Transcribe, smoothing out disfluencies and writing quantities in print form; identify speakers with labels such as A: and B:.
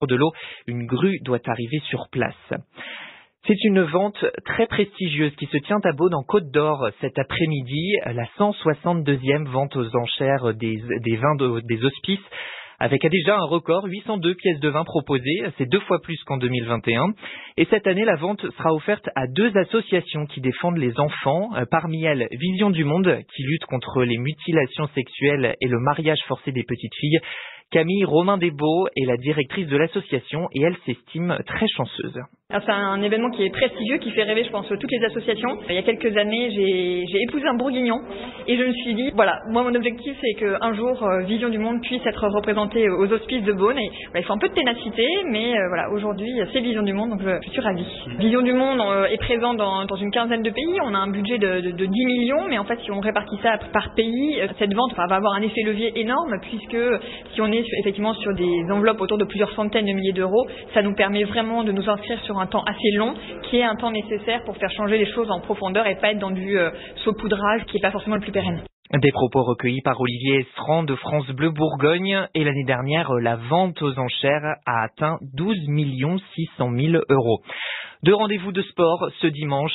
A: de l'eau, une grue doit arriver sur place. C'est une vente très prestigieuse qui se tient à Beaune en Côte d'Or cet après-midi, la 162e vente aux enchères des vins des hospices, avec déjà un record, 802 pièces de vin proposées, c'est 2 fois plus qu'en 2021. Et cette année, la vente sera offerte à 2 associations qui défendent les enfants, parmi elles Vision du Monde, qui lutte contre les mutilations sexuelles et le mariage forcé des petites filles. Camille Romain-Desbaux est la directrice de l'association et elle s'estime très chanceuse.
B: C'est un événement qui est prestigieux, qui fait rêver, je pense, toutes les associations. Il y a quelques années, j'ai épousé un bourguignon et je me suis dit, voilà, moi mon objectif c'est qu'un jour Vision du Monde puisse être représentée aux hospices de Beaune. Et il faut un peu de ténacité, mais voilà, aujourd'hui c'est Vision du Monde, donc je suis ravie. Vision du Monde est présent dans une quinzaine de pays. On a un budget de 10 millions, mais en fait si on répartit ça par pays, cette vente va avoir un effet levier énorme, puisque si on est effectivement sur des enveloppes autour de plusieurs centaines de milliers d'euros, ça nous permet vraiment de nous inscrire sur un temps assez long, qui est un temps nécessaire pour faire changer les choses en profondeur et pas être dans du saupoudrage qui n'est pas forcément le plus pérenne.
A: Des propos recueillis par Olivier Estran de France Bleu Bourgogne. Et l'année dernière, la vente aux enchères a atteint 12 600 000 euros. 2 rendez-vous de sport ce dimanche.